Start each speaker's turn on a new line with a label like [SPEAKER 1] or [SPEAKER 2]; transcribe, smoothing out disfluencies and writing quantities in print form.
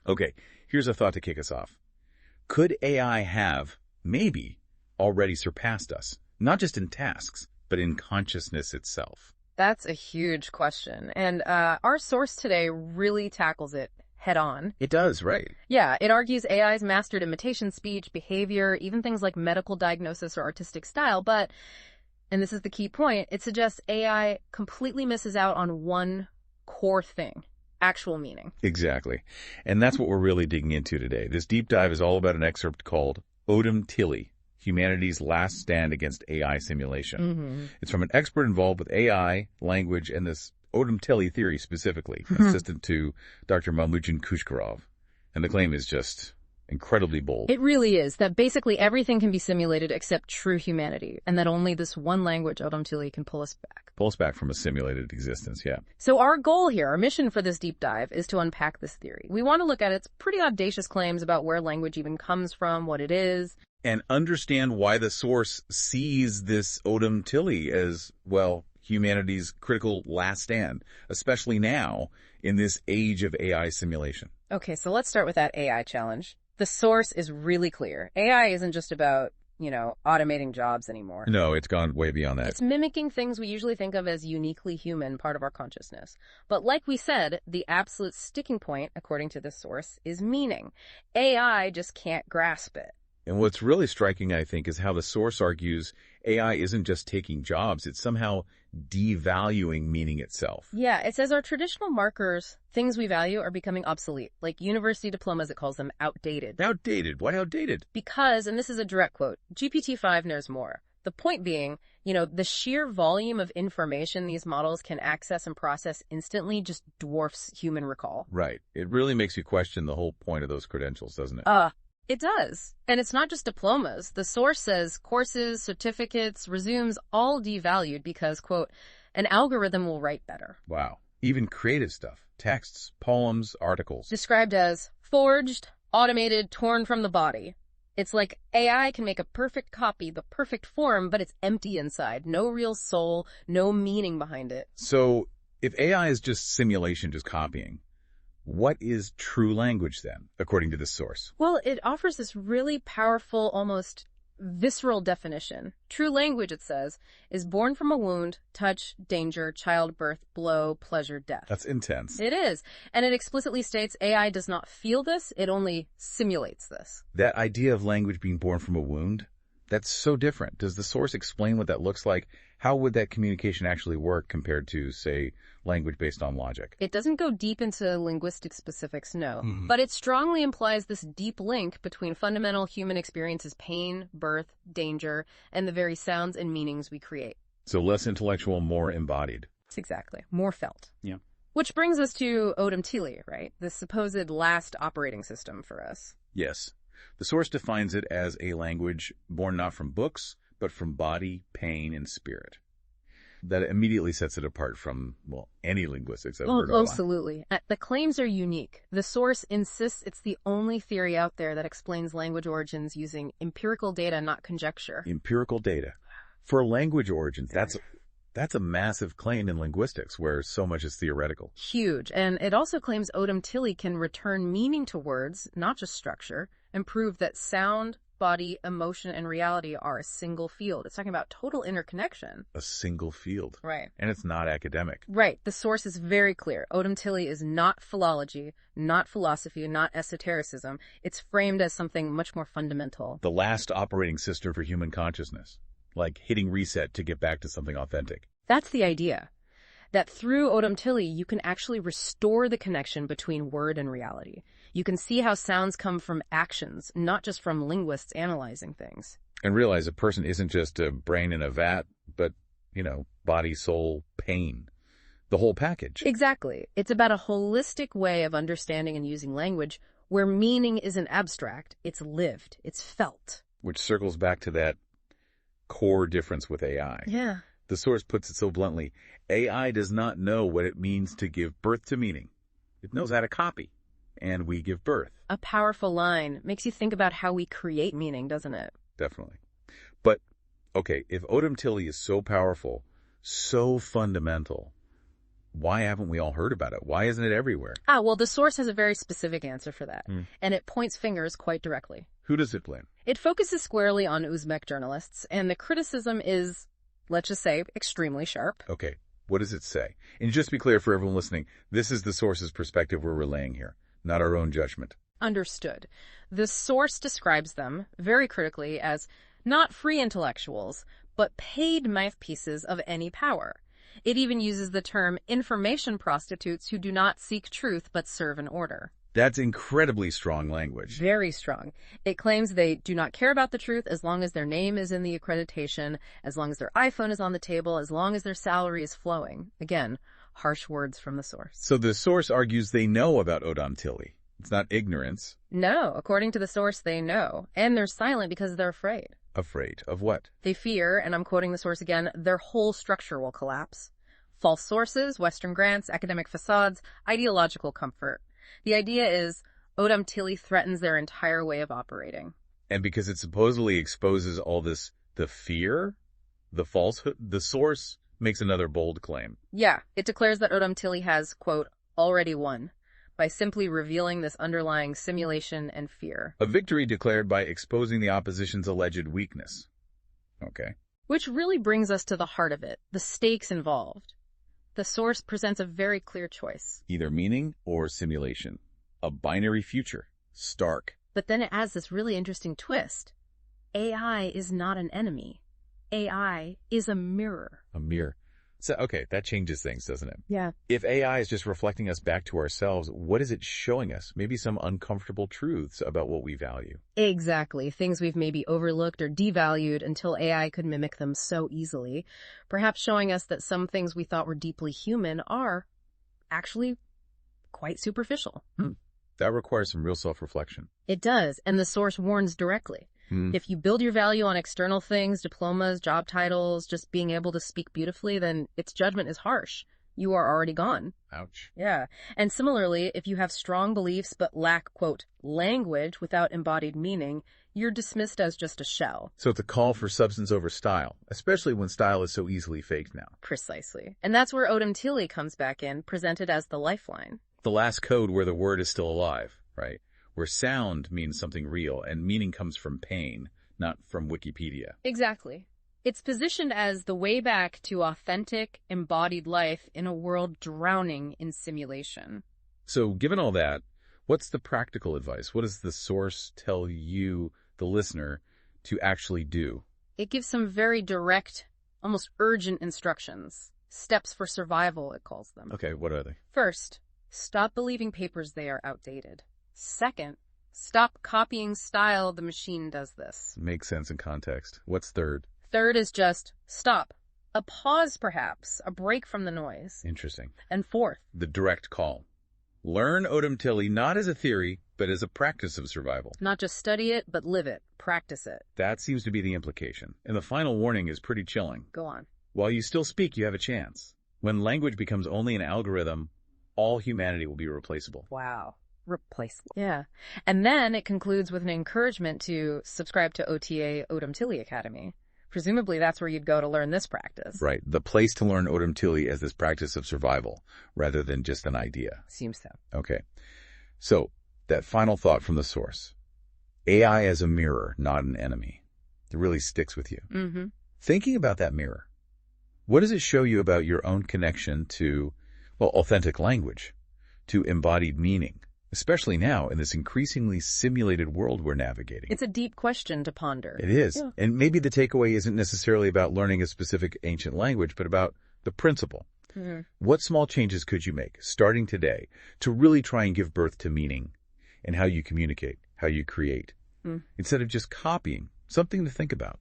[SPEAKER 1] Okay, here's a thought to kick us off. Could AI have, maybe, already surpassed us? Not just in tasks, but in consciousness itself.
[SPEAKER 2] That's a huge question. And our source today really tackles it head on.
[SPEAKER 1] It does, right?
[SPEAKER 2] Yeah, it argues AI's mastered imitation speech, behavior, even things like medical diagnosis or artistic style. But, and this is the key point, it suggests AI completely misses out on one core thing. Actual meaning. Exactly.
[SPEAKER 1] And that's what we're really digging into today. This deep dive is all about an excerpt called Odum Tilly, Humanity's Last Stand Against AI Simulation. It's from an expert involved with AI, language, and this Odum Tilly theory specifically, assistant to Dr. Mahmoudzhan Kучкарова. And the claim is just incredibly bold.
[SPEAKER 2] It really is, that basically everything can be simulated except true humanity, and that only this one language, Odum Tilly, can pull us back.
[SPEAKER 1] Pull us back from a simulated existence, yeah.
[SPEAKER 2] So our goal here, our mission for this deep dive, is to unpack this theory. We want to look at its pretty audacious claims about where language even comes from, what it is,
[SPEAKER 1] and understand why the source sees this Odum Tilly as, well, humanity's critical last stand, especially now in this age of AI simulation.
[SPEAKER 2] Okay, so let's start with that AI challenge. The source is really clear. AI isn't just about, automating jobs anymore.
[SPEAKER 1] No, it's gone way beyond that.
[SPEAKER 2] It's mimicking things we usually think of as uniquely human, part of our consciousness. But like we said, the absolute sticking point, according to this source, is meaning. AI just can't grasp it.
[SPEAKER 1] And what's really striking, I think, is how the source argues AI isn't just taking jobs, it's somehow devaluing meaning itself.
[SPEAKER 2] Yeah, it says our traditional markers, things we value, are becoming obsolete. Like university diplomas, it calls them outdated.
[SPEAKER 1] Outdated? Why outdated?
[SPEAKER 2] Because, and this is a direct quote, GPT-5 knows more. The point being, the sheer volume of information these models can access and process instantly just dwarfs human recall.
[SPEAKER 1] Right. It really makes you question the whole point of those credentials, doesn't it?
[SPEAKER 2] It does. And it's not just diplomas. The source says courses, certificates, resumes, all devalued because, quote, an algorithm will write better.
[SPEAKER 1] Wow. Even creative stuff. Texts, poems, articles.
[SPEAKER 2] Described as forged, automated, torn from the body. It's like AI can make a perfect copy, the perfect form, but it's empty inside. No real soul, no meaning behind it.
[SPEAKER 1] So if AI is just simulation, just copying, what is true language then, according to this source?
[SPEAKER 2] Well, it offers this really powerful, almost visceral definition. True language, it says, is born from a wound, touch, danger, childbirth, blow, pleasure, death.
[SPEAKER 1] That's intense.
[SPEAKER 2] It is. And it explicitly states AI does not feel this, it only simulates this.
[SPEAKER 1] That idea of language being born from a wound, that's so different. Does the source explain what that looks like? How would that communication actually work compared to, say, language based on logic?
[SPEAKER 2] It doesn't go deep into linguistic specifics, no. But it strongly implies this deep link between fundamental human experiences, pain, birth, danger, and the very sounds and meanings we create.
[SPEAKER 1] So less intellectual, more embodied.
[SPEAKER 2] Exactly. More felt.
[SPEAKER 1] Yeah.
[SPEAKER 2] Which brings us to Odum Tilly, right? The supposed last operating system for us.
[SPEAKER 1] Yes. The source defines it as a language born not from books, but from body, pain, and spirit. That immediately sets it apart from, well, any linguistics I've heard of.
[SPEAKER 2] Absolutely. The claims are unique. The source insists it's the only theory out there that explains language origins using empirical data, not conjecture.
[SPEAKER 1] Empirical data. For language origins, that's a massive claim in linguistics where so much is theoretical.
[SPEAKER 2] Huge. And it also claims Odum Tilly can return meaning to words, not just structure, and prove that sound, body, emotion, and reality are a single field. It's talking about total interconnection.
[SPEAKER 1] A single field.
[SPEAKER 2] Right.
[SPEAKER 1] And it's not academic.
[SPEAKER 2] Right. The source is very clear. Odum Tilly is not philology, not philosophy, not esotericism. It's framed as something much more fundamental.
[SPEAKER 1] The last operating system for human consciousness. Like hitting reset to get back to something authentic.
[SPEAKER 2] That's the idea. That through Odum Tilly, you can actually restore the connection between word and reality. You can see how sounds come from actions, not just from linguists analyzing things.
[SPEAKER 1] And realize a person isn't just a brain in a vat, but, body, soul, pain. The whole package.
[SPEAKER 2] Exactly. It's about a holistic way of understanding and using language where meaning isn't abstract, it's lived, it's felt.
[SPEAKER 1] Which circles back to that core difference with AI.
[SPEAKER 2] Yeah.
[SPEAKER 1] The source puts it so bluntly, AI does not know what it means to give birth to meaning. It knows how to copy, and we give birth.
[SPEAKER 2] A powerful line. Makes you think about how we create meaning, doesn't it?
[SPEAKER 1] Definitely. But, okay, if Odum Tilly is so powerful, so fundamental, why haven't we all heard about it? Why isn't it everywhere?
[SPEAKER 2] Well, the source has a very specific answer for that, and it points fingers quite directly.
[SPEAKER 1] Who does it blame?
[SPEAKER 2] It focuses squarely on Uzbek journalists, and the criticism is, let's just say, extremely sharp.
[SPEAKER 1] Okay, what does it say? And just to be clear for everyone listening, this is the source's perspective we're relaying here, not our own judgment.
[SPEAKER 2] Understood. The source describes them, very critically, as not free intellectuals, but paid mouthpieces of any power. It even uses the term information prostitutes who do not seek truth but serve an order.
[SPEAKER 1] That's incredibly strong language.
[SPEAKER 2] Very strong. It claims they do not care about the truth as long as their name is in the accreditation, as long as their iPhone is on the table, as long as their salary is flowing. Again, harsh words from the source.
[SPEAKER 1] So the source argues they know about Odum Tilly. It's not ignorance.
[SPEAKER 2] No, according to the source, they know. And they're silent because they're afraid.
[SPEAKER 1] Afraid of what?
[SPEAKER 2] They fear, and I'm quoting the source again, their whole structure will collapse. False sources, Western grants, academic facades, ideological comfort. The idea is Odum Tilly threatens their entire way of operating.
[SPEAKER 1] And because it supposedly exposes all this, the fear, the falsehood, the source makes another bold claim.
[SPEAKER 2] Yeah, it declares that Odum Tilly has, quote, already won, by simply revealing this underlying simulation and fear.
[SPEAKER 1] A victory declared by exposing the opposition's alleged weakness. Okay.
[SPEAKER 2] Which really brings us to the heart of it, the stakes involved. The source presents a very clear choice.
[SPEAKER 1] Either meaning or simulation. A binary future. Stark.
[SPEAKER 2] But then it adds this really interesting twist. AI is not an enemy. AI is a mirror.
[SPEAKER 1] A mirror. So, okay, that changes things, doesn't it?
[SPEAKER 2] Yeah.
[SPEAKER 1] If AI is just reflecting us back to ourselves, what is it showing us? Maybe some uncomfortable truths about what we value.
[SPEAKER 2] Exactly. Things we've maybe overlooked or devalued until AI could mimic them so easily. Perhaps showing us that some things we thought were deeply human are actually quite superficial.
[SPEAKER 1] That requires some real self-reflection.
[SPEAKER 2] It does, and the source warns directly. If you build your value on external things, diplomas, job titles, just being able to speak beautifully, then its judgment is harsh. You are already gone.
[SPEAKER 1] Ouch.
[SPEAKER 2] Yeah. And similarly, if you have strong beliefs but lack, quote, language without embodied meaning, you're dismissed as just a shell.
[SPEAKER 1] So it's a call for substance over style, especially when style is so easily faked now.
[SPEAKER 2] Precisely. And that's where Odum Tilly comes back in, presented as the lifeline.
[SPEAKER 1] The last code where the word is still alive, right? Where sound means something real and meaning comes from pain, not from Wikipedia.
[SPEAKER 2] Exactly. It's positioned as the way back to authentic, embodied life in a world drowning in simulation.
[SPEAKER 1] So given all that, what's the practical advice? What does the source tell you, the listener, to actually do?
[SPEAKER 2] It gives some very direct, almost urgent instructions. Steps for survival, it calls them.
[SPEAKER 1] Okay, what are they?
[SPEAKER 2] First, stop believing papers they are outdated. Second, stop copying style. The machine does this.
[SPEAKER 1] Makes sense in context. What's third?
[SPEAKER 2] Third is just stop. A pause, perhaps. A break from the noise.
[SPEAKER 1] Interesting.
[SPEAKER 2] And fourth,
[SPEAKER 1] The direct call. Learn Odum Tilly not as a theory, but as a practice of survival.
[SPEAKER 2] not just study it, but live it. Practice it.
[SPEAKER 1] That seems to be the implication. And the final warning is pretty chilling.
[SPEAKER 2] Go on.
[SPEAKER 1] While you still speak, you have a chance. When language becomes only an algorithm, all humanity will be replaceable.
[SPEAKER 2] Wow. Replaceable. Yeah. And then it concludes with an encouragement to subscribe to OTA Odum Tilly Academy. Presumably that's where you'd go to learn this practice.
[SPEAKER 1] Right. The place to learn Odum Tilly as this practice of survival, rather than just an idea.
[SPEAKER 2] Seems so.
[SPEAKER 1] Okay. So, that final thought from the source. AI as a mirror, not an enemy. It really sticks with you.
[SPEAKER 2] Mm-hmm.
[SPEAKER 1] Thinking about that mirror, what does it show you about your own connection to, well, authentic language, to embodied meaning? Especially now in this increasingly simulated world we're navigating.
[SPEAKER 2] It's a deep question to ponder.
[SPEAKER 1] It is.
[SPEAKER 2] Yeah.
[SPEAKER 1] And maybe the takeaway isn't necessarily about learning a specific ancient language, but about the principle.
[SPEAKER 2] Mm-hmm.
[SPEAKER 1] What small changes could you make, starting today, to really try and give birth to meaning and how you communicate, how you create, instead of just copying? Something to think about.